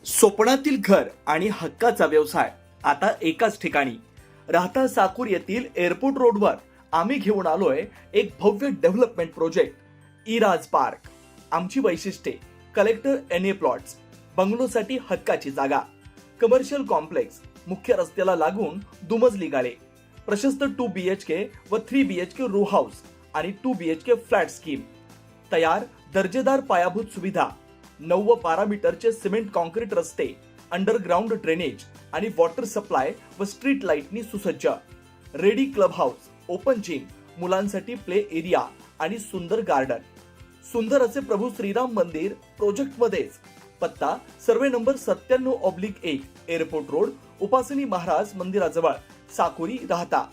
स्वप्नातील घर आणि हक्काचा व्यवसाय आता एकाच ठिकाणी. राहता साकूर येथील एअरपोर्ट रोडवर आम्ही घेऊन आलोय एक भव्य डेव्हलपमेंट प्रोजेक्ट इराज पार्क. आमची वैशिष्ट्ये: कलेक्टर एनए प्लॉट्स, बंगलोसाठी हक्काची जागा, कमर्शियल कॉम्प्लेक्स, मुख्य रस्त्याला लागून दुमजली गाळे, प्रशस्त 2 BHK व 3 BHK रो हाऊस आणि 2 BHK फ्लॅट स्कीम. तयार दर्जेदार पायाभूत सुविधा, 9 व 12 मीटरचे सिमेंट कॉन्क्रीट रस्ते, अंडरग्राउंड ड्रेनेज आणि वॉटर सप्लाय व स्ट्रीट लाईटनी सुसज्ज. Ready club house, open gym, मुलांसाठी प्ले एरिया आणि सुंदर गार्डन. सुंदर असे प्रभू श्रीराम मंदिर प्रोजेक्ट मध्येच. पत्ता: सर्वे नंबर 97/1, एअरपोर्ट रोड, उपासनी महाराज मंदिराजवळ, साकुरी, राहता.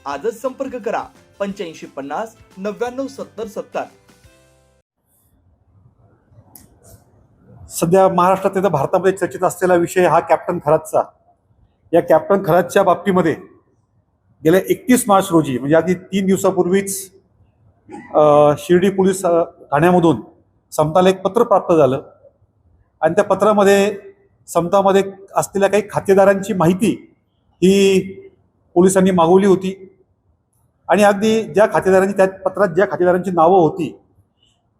आजच संपर्क करा 8550 99 70 70. सध्या महाराष्ट्रात तर भारतामध्ये चर्चेत असलेला विषय हा कॅप्टन खरातचा. या कॅप्टन खरातच्या बाबतीमध्ये गेल्या 31 मार्च रोजी म्हणजे अगदी 3 दिवसापूर्वीच शिर्डी पोलीस ठाण्यामधून समताला एक पत्र प्राप्त झालं आणि त्या पत्रामध्ये समतामध्ये असलेल्या काही खातेदारांची माहिती ही पोलिसांनी मागवली होती आणि अगदी ज्या खातेदारांची त्या पत्रात ज्या खातेदारांची नावं होती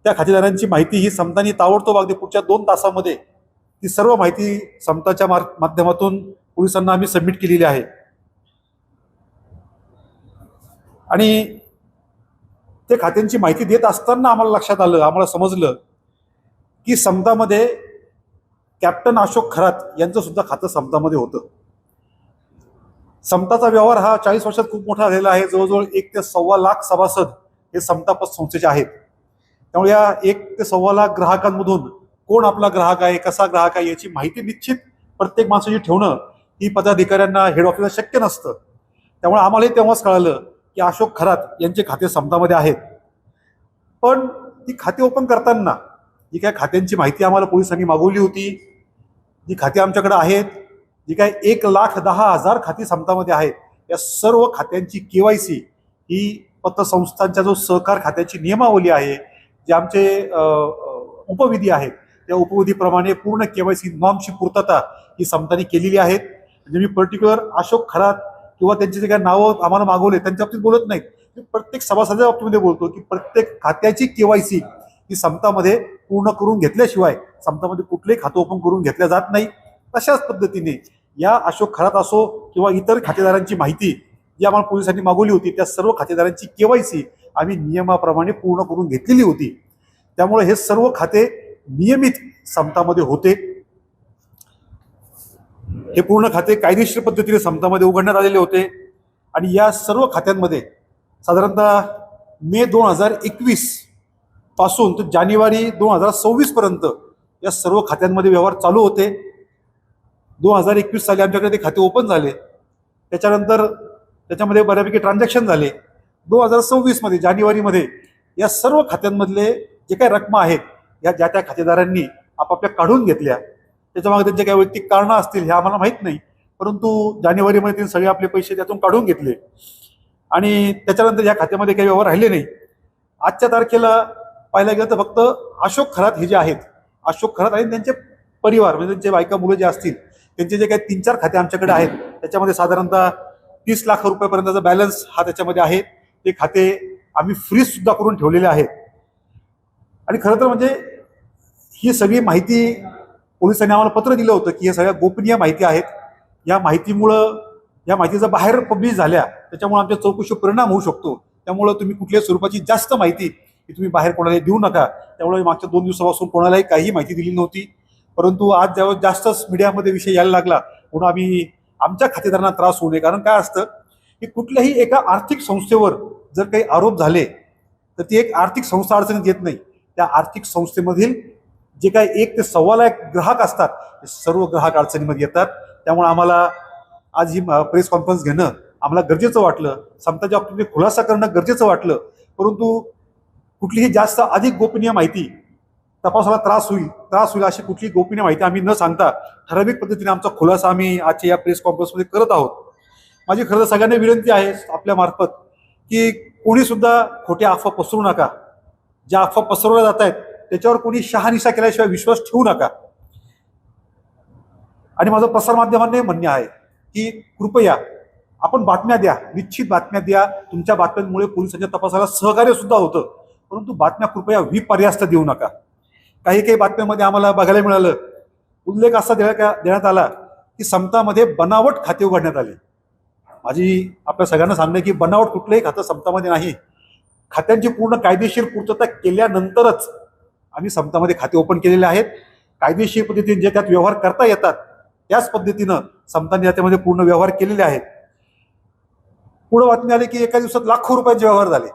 त्या खातेदारांची माहिती ही समतानी ताबडतोब अगदी पुढच्या 2 तासामध्ये ती सर्व माहिती समताच्या माध्यमातून पोलिसांना आम्ही सबमिट केलेली आहे. आणि ते खात्यांची माहिती देत असताना आम्हाला लक्षात आलं, आम्हाला समजलं की समतामध्ये कॅप्टन अशोक खरात यांचं सुद्धा खातं समतामध्ये होतं. समताचा व्यवहार हा 40 वर्षात खूप मोठा झालेला आहे. जवळजवळ 1 ते 1.25 लाख सभासद हे समता संस्थेचे आहेत. त्यामुळे या 1 ते 1.25 लाख ग्राहकांमधून कोण आपला ग्राहक आहे, कसा ग्राहक आहे याची माहिती निश्चित प्रत्येक माणसाची ठेवणं ही पदाधिकाऱ्यांना हेड ऑफिसला शक्य नसतं. त्यामुळे आम्हालाही तेव्हाच कळालं की अशोक खरात यांचे खाते समतामध्ये आहेत. पण ती खाते ओपन करताना जी काय खात्यांची माहिती आम्हाला पोलिसांनी मागवली होती, जी खाती आमच्याकडे आहेत, जी काय 1,10,000 खाती समतामध्ये आहेत, या सर्व खात्यांची KYC ही पतसंस्थांच्या जो सहकार खात्याची नियमावली आहे, जे आमचे उपविधी आहेत त्या उपविधीप्रमाणे पूर्ण KYC नॉर्मची पूर्तता ही समतांनी केलेली आहेत. म्हणजे मी पर्टिक्युलर अशोक खरात किंवा त्यांचे जे काही नावं आम्हाला मागवले त्यांच्या बाबतीत बोलत नाहीत, मी प्रत्येक सभासदाच्या बाबतीमध्ये बोलतो की प्रत्येक खात्याची KYC ही समतामध्ये पूर्ण करून घेतल्याशिवाय समतामध्ये कुठलेही खातं ओपन करून घेतल्या जात नाही. तशाच पद्धतीने या अशोक खरात असो किंवा इतर खातेदारांची माहिती जी आम्हाला पोलिसांनी मागवली होती त्या सर्व खातेदारांची KYC आम्ही नियमाप्रमाणे पूर्ण करून घेतलेली होती. त्यामुळे हे सर्व खाते नियमित समतामध्ये होते. हे पूर्ण खाते कायदेशीर पद्धतीने समतामध्ये उघडण्यात आलेले होते आणि या सर्व खात्यांमध्ये साधारणतः मे 2021 पासून तर जानेवारी 2026 पर्यंत या सर्व खात्यांमध्ये व्यवहार चालू होते. 2021 साली आमच्याकडे ते खाते ओपन झाले. त्याच्यानंतर त्याच्यामध्ये बऱ्यापैकी ट्रान्झॅक्शन झाले. 2026 मध्ये जानेवारीमध्ये या सर्व खात्यांमधले जे काही रकमा आहेत या ज्या त्या खातेदारांनी आपापल्या काढून घेतल्या. त्याच्यामागे त्यांचे काही वैयक्तिक कारणं असतील हे आम्हाला माहीत नाही, परंतु जानेवारीमध्ये त्यांनी सगळे आपले पैसे त्यातून काढून घेतले आणि त्याच्यानंतर या खात्यामध्ये काही व्यवहार राहिले नाही. आजच्या तारखेला पाहायला गेलं तर फक्त अशोक खरात हे जे आहेत, अशोक खरात आणि त्यांचे परिवार म्हणजे त्यांचे बायका मुलं जे असतील त्यांचे जे काही 3-4 खाते आमच्याकडे आहेत त्याच्यामध्ये साधारणतः 30 लाख रुपयापर्यंतचा बॅलन्स हा त्याच्यामध्ये आहे. ते खाते आम्ही फ्रीज सुद्धा करून ठेवलेले आहेत. आणि खरं तर म्हणजे ही सगळी माहिती पोलिसांनी आम्हाला पत्र दिलं होतं की हे सगळ्या गोपनीय माहिती आहेत. या माहितीमुळं या माहितीचा बाहेर पब्लिश झाल्या त्याच्यामुळे आमच्या चौकशीवर परिणाम होऊ शकतो. त्यामुळं तुम्ही कुठल्याही स्वरूपाची जास्त माहिती की तुम्ही बाहेर कोणालाही देऊ नका. त्यामुळे मागच्या 2 दिवसापासून कोणालाही काही माहिती दिली नव्हती, परंतु आज ज्यावेळेस जास्तच मीडियामध्ये विषय यायला लागला म्हणून आम्ही आमच्या खातेदारांना त्रास होऊ नये. कारण काय असतं की कुठल्याही एका आर्थिक संस्थेवर जर काही आरोप झाले तर ती एक आर्थिक संस्था अडचणीत येत नाही. त्या आर्थिक संस्थेमधील जे काही 1 ते 1.25 लाख ग्राहक असतात ते सर्व ग्राहक अडचणीमध्ये येतात. त्यामुळे आम्हाला आज ही प्रेस कॉन्फरन्स घेणं आम्हाला गरजेचं वाटलं. समताच्या बाबतीत खुलासा करणं गरजेचं वाटलं, परंतु कुठलीही जास्त अधिक गोपनीय माहिती तपासाला त्रास होईल अशी कुठली गोपनीय माहिती आम्ही न सांगता ठराविक पद्धतीने आमचा खुलासा आम्ही आजच्या या प्रेस कॉन्फरन्समध्ये करत आहोत. माझी खरं तर सगळ्यांना विनंती आहे आपल्या मार्फत की कोणी सुद्धा खोट्या अफवा पसरवू नका. ज्या अफवा पसरवल्या जात आहेत त्याच्यावर कोणी शहानिशा केल्याशिवाय विश्वास ठेवू नका. आणि माझं प्रसारमाध्यमांना म्हणणे आहे की कृपया आपण बातम्या द्या, निश्चित बातम्या द्या. तुमच्या बातम्यांमुळे पोलिसांच्या तपासाला सहकार्य सुद्धा होतं, परंतु बातम्या कृपया विपर्यास्त देऊ नका. काही बातम्यांमध्ये आम्हाला बघायला मिळालं, उल्लेख असा देण्यात आला की समतामध्ये बनावट खाते उघडण्यात आले. माझी आपल्या सगळ्यांना सांगणं की बनावट कुठलंही खातं समतामध्ये नाही. खात्यांची पूर्ण कायदेशीर पूर्तता केल्यानंतरच आम्ही समतामध्ये खाते ओपन केलेले आहेत. कायदेशीर पद्धतीने जे त्यात व्यवहार करता येतात त्याच पद्धतीनं समताने त्यामध्ये पूर्ण व्यवहार केलेले आहेत. पुढे बातमी आली की एका दिवसात लाखो रुपयांचे व्यवहार झाले.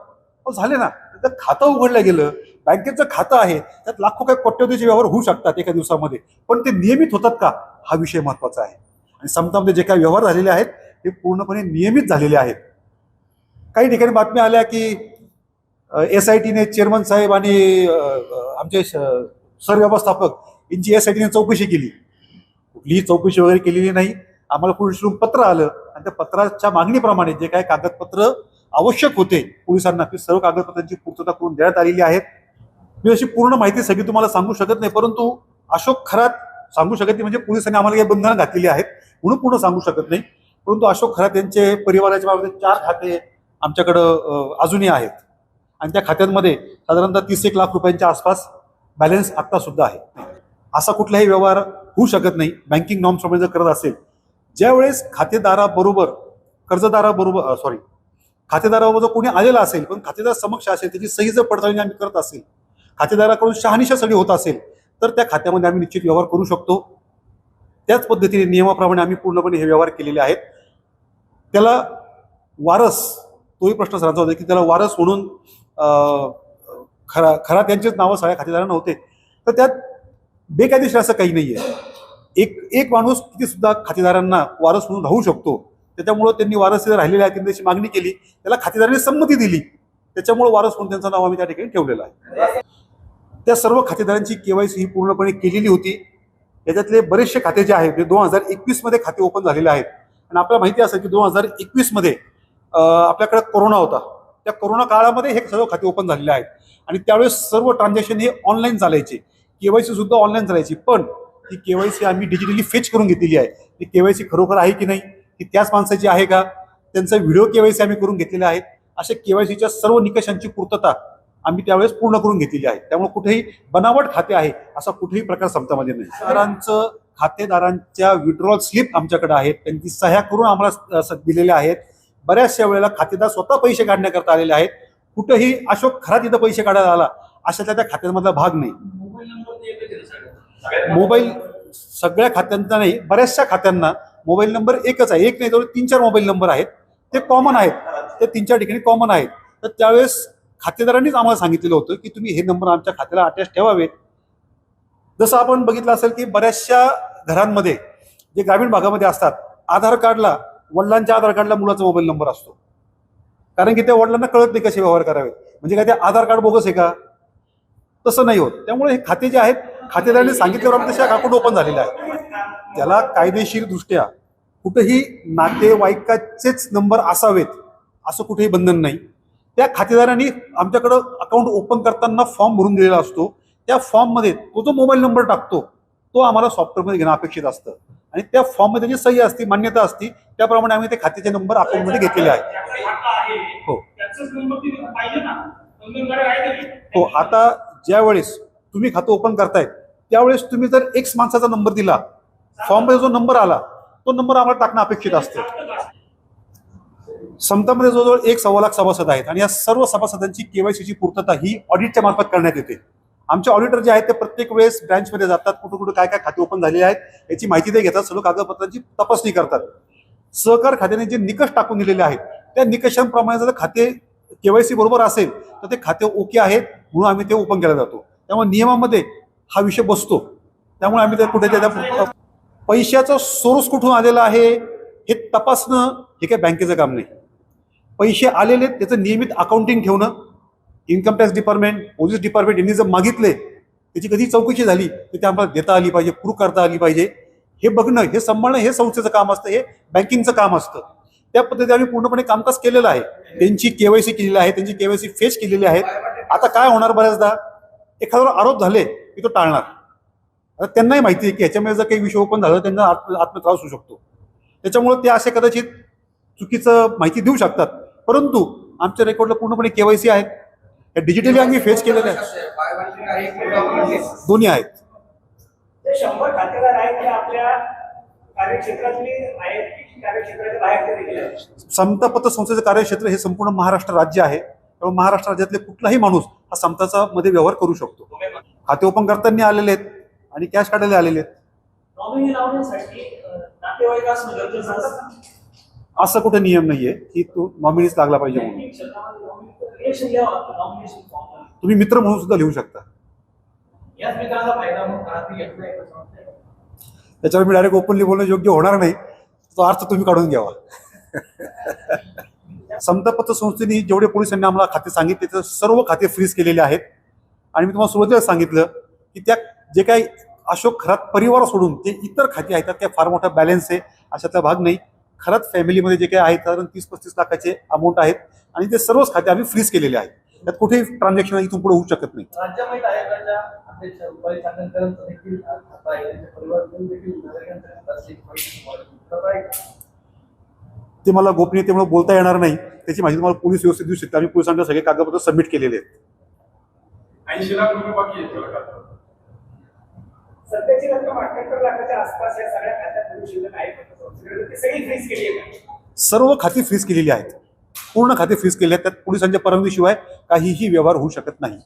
झाले ना, तर खातं उघडलं गेलं, बँकेचं खातं आहे, त्यात लाखो काही कोट्यवधीचे व्यवहार होऊ शकतात एका दिवसामध्ये, पण ते नियमित होतात का, हा विषय महत्वाचा आहे. आणि समतामध्ये जे काही व्यवहार झालेले आहेत ते पूर्णपणे नियमित झालेले आहेत. काही ठिकाणी बातम्या आल्या की SITने चेअरमन साहेब आणि आमचे सरव्यवस्थापक यांची SITने चौकशी केली. कुठलीही चौकशी वगैरे केलेली नाही. आम्हाला पोलिसांकडून पत्र आलं आणि त्या पत्राच्या मागणीप्रमाणे जे काही कागदपत्र आवश्यक होते पोलिसांना, ती सर्व कागदपत्रांची पूर्तता करून देण्यात आलेली आहेत. मी अशी पूर्ण माहिती सगळी तुम्हाला सांगू शकत नाही, परंतु अशोक खरात सांगू शकत नाही, म्हणजे पोलिसांनी आम्हाला काही बंधनं घातलेली आहेत म्हणून पूर्ण सांगू शकत नाही. परंतु अशोक खरात यांचे परिवाराच्या बाबतीत 4 खाते आमच्याकडं अजूनही आहेत आणि त्या खात्यांमध्ये साधारणतः 30-1 लाख रुपयांच्या आसपास बॅलन्स आत्ता सुद्धा आहे. असा कुठलाही व्यवहार होऊ शकत नाही बँकिंग नॉर्म्स प्रमाणे जर करत असेल. ज्यावेळेस खातेदाराबरोबर खातेदाराबरोबर जर कोणी आलेला असेल, पण खातेदार समक्ष असेल, त्याची सही जर पडताळणी आम्ही करत असेल, खातेदाराकडून शहानिशा सही होत असेल, तर त्या खात्यामध्ये आम्ही निश्चित व्यवहार करू शकतो. त्याच पद्धतीने नियमाप्रमाणे आम्ही पूर्णपणे हे व्यवहार केलेले आहेत. त्याला वारस, तोही प्रश्न सरांचा होता की त्याला वारस म्हणून खरा त्यांचेच नावं सगळ्या खातेदारांना होते, तर त्यात बेकायदेशीर असं काही नाहीये. एक माणूस किती सुद्धा खातेदारांना वारस म्हणून राहू शकतो. त्याच्यामुळे त्यांनी वारस राहिलेले आहेत, त्यांनी त्याची मागणी केली, त्याला खातेदारांनी संमती दिली, त्याच्यामुळे वारस म्हणून त्यांचं नाव आम्ही त्या ठिकाणी ठेवलेलं आहे. त्या सर्व खातेदारांची KYC ही पूर्णपणे केलेली होती. याच्यातले बरेचसे खाते जे आहेत ते 2021 मध्ये खाते ओपन झालेले आहेत. आणि आपल्याला माहिती असेल की 2021 मध्ये आपल्याकडे कोरोना होता. त्या कोरोना काळामध्ये हे सर्व खाते ओपन झालेले आहेत आणि त्यावेळेस सर्व ट्रान्झॅक्शन हे ऑनलाईन चालायचे, KYC सुद्धा ऑनलाईन चालायची. पण ती KYC आम्ही डिजिटली फेच करून घेतलेली आहे. ती KYC खरोखर आहे की नाही, ती त्याच माणसाची आहे का, त्यांचा व्हिडिओ KYC आम्ही करून घेतलेला आहे. अशा KYCच्या सर्व निकषांची पूर्तता आम्ही त्यावेळेस पूर्ण करून घेतलेली आहे. त्यामुळे कुठेही बनावट खाते आहे असा कुठेही प्रकार समतामध्ये नाही. खातेदारांच्या विड्रॉल स्लिप आमच्याकडे आहेत, त्यांची सह्या करून आम्हाला दिलेल्या आहेत. बऱ्याचशा वेळेला खातेदार स्वतः पैसे काढण्याकरता आलेले आहेत. कुठेही अशोक खरा तिथं पैसे काढायला आला अशातल्या त्या खात्यांमधला भाग नाही. मोबाईल सगळ्या खात्यांचा नाही, बऱ्याचशा खात्यांना मोबाईल नंबर एकच आहे. एक नाही तर 3-4 मोबाईल नंबर आहेत, ते कॉमन आहेत, ते 3-4 ठिकाणी कॉमन आहेत. तर त्यावेळेस खातेदारांनीच आम्हाला सांगितलेलं होतं की तुम्ही हे नंबर आमच्या खात्याला अटॅच ठेवावेत. जसं आपण बघितलं असेल की बऱ्याचशा घरांमध्ये जे ग्रामीण भागामध्ये असतात, आधार कार्डला, वडिलांच्या आधार कार्डला मुलाचा मोबाईल नंबर असतो, कारण की त्या वडिलांना कळत नाही कसे व्यवहार करावेत. म्हणजे काय ते आधार कार्ड बोगस आहे का, तसं नाही होत. त्यामुळे हे खाते जे आहेत खातेदारांनी सांगितल्यावर आम्ही तसे अकाउंट ओपन झालेले आहे. त्याला कायदेशीर दृष्ट्या कुठेही नातेवाईकाचेच नंबर असावेत असं कुठेही बंधन नाही. त्या खातेदारांनी आमच्याकडं अकाउंट ओपन करताना फॉर्म भरून दिलेला असतो. त्या फॉर्ममध्ये तो जो मोबाईल नंबर टाकतो तो आम्हाला सॉफ्टवेअरमध्ये घेणं अपेक्षित असतं आणि त्या फॉर्ममध्ये जी सही असते, मान्यता असते, त्याप्रमाणे आम्ही ते खात्याचे नंबर अकाउंटमध्ये घेतलेले आहेत. हो, आता ज्यावेळेस तुम्ही खातं ओपन करतायत त्यावेळेस तुम्ही जर X माणसाचा नंबर दिला, फॉर्ममध्ये जो नंबर आला तो नंबर आम्हाला टाकणं अपेक्षित असतं. समतामध्ये जवळजवळ 1.25 लाख सभासद आहेत आणि या सर्व सभासदांची KYCची पूर्तता ही ऑडिटच्या मार्फत करण्यात येते. आमचे ऑडिटर जे आहेत ते प्रत्येक वेळेस ब्रँचमध्ये जातात, कुठं काय काय खाते ओपन झालेले आहेत याची माहिती ते घेतात, सर्व कागदपत्रांची तपासणी करतात. सहकार खात्याने जे निकष टाकून दिलेले आहेत त्या निकषांप्रमाणे जर खाते KYC बरोबर असेल तर ते खाते ओके आहेत म्हणून आम्ही ते ओपन केलं जातो. त्यामुळे नियमामध्ये हा विषय बसतो. त्यामुळे आम्ही कुठे त्या पैशाचा सोर्स कुठून आलेला आहे हे तपासणं हे काही बँकेचं काम नाही. पैसे आलेले त्याचं नियमित अकाउंटिंग ठेवणं, income tax department, police department यांनी जर मागितले, त्याची कधी चौकशी झाली तर ते आम्हाला देता आली पाहिजे, प्रूव्ह करता आली पाहिजे. हे बघणं, हे सांभाळणं हे संस्थेचं काम असतं, हे बँकिंगचं काम असतं. त्या पद्धतीने आम्ही पूर्णपणे कामकाज केलेलं आहे. त्यांची KYC केलेली आहे, त्यांची KYC फेच केलेली आहेत. आता काय होणार, बऱ्याचदा एखाद्यावर आरोप झाले की तो टाळणार, आता त्यांनाही माहिती आहे की ह्याच्यामुळे जर काही विषय ओपन झाला त्यांना आत्मत्रास होऊ शकतो. त्याच्यामुळे ते असे कदाचित चुकीचं माहिती देऊ शकतात. परंतु आमच्या रेकॉर्डला पूर्णपणे केवायसी आहेत, या डिजिटली आम्ही फेस केलेल्या आहेत, दोन्ही आहेत. ते 100 खातेदार आहेत ते आपल्या कार्यक्षेत्रातली आहेत की कार्यक्षेत्राच्या बाहेर ते देखील आहेत. समता पतसंस्थेचं कार्यक्षेत्र हे संपूर्ण महाराष्ट्र राज्य आहे. त्यामुळे महाराष्ट्र राज्यातले कुठलाही माणूस हा समताचा मध्ये व्यवहार करू शकतो. खाते ओपन करताना आलेले आहेत आणि कॅश काढायला आलेले आहेत. नॉमिनी लावण्यासाठी नातेवाईक असणं गरजेचं असतं. असं कुठे नियम नाहीये की तो नॉमिनीच लागला पाहिजे म्हणून. बँकिंग क्षेत्रामध्ये नॉमिनेशन घ्यावं लागतं, नॉमिनेशन फॉर्म. तुम्ही मित्र म्हणून सुद्धा लिहू शकता. याच मित्राचा फायदा म्हणून घरातील घेतला आहे असं वाटतंय. त्याच्यावर मी डायरेक्ट ओपनली बोलणं योग्य होणार नाही. तो अर्थ तुम्ही काढून घ्यावा. समता पतसंस्थेने जेवढे पोलिसांनी आम्हाला खाते सांगितले ते सर्व खाते फ्रीज केलेले आहेत. आणि मी तुम्हाला सुरुवातीला सांगितलं की त्या जे काही अशोक खरात परिवार सोडून ते इतर खाते आहेत त्यात फार मोठा बॅलन्स आहे अशातला भाग नाही. खरात फॅमिलीमध्ये जे काही आहेत साधारण 30-35 लाखाचे अमाऊंट आहेत आणि ते सर्वच खाते आम्ही फ्रीज केलेले आहेत. त्यात कुठेही ट्रान्झॅक्शन इथून पुढे होऊ शकत नाही. राज्यमहित आयोगाच्या अध्यक्ष रुपाली चाकणकरांचं देखील खाता आहे, त्यांच्या परिवारातून देखील नागरिकांच्या खात्याची माहिती तुम्हाला आहे. ते मला गोपनीयतेमुळे बोलता येणार नाही. त्याची माहिती तुम्हाला पोलीस व्यवस्थित देऊ शकते. आम्ही पोलिसांना सगळे कागदपत्र सबमिट केलेले आहेत. 80 लाख रुपये बाकी आहेत तेवढं खात्यावर. सध्याची रक्कम 78 लाखाच्या आसपास या सगळ्या खात्यात शिल्लक आहे. ती सगळी फ्रीज केली आहे. सर्व खाती फ्रीज केलेली आहेत, पूर्ण खाते फ्रीज केले आहेत. त्यात पोलिसांच्या परवानगीशिवाय काहीही व्यवहार होऊ शकत नाही.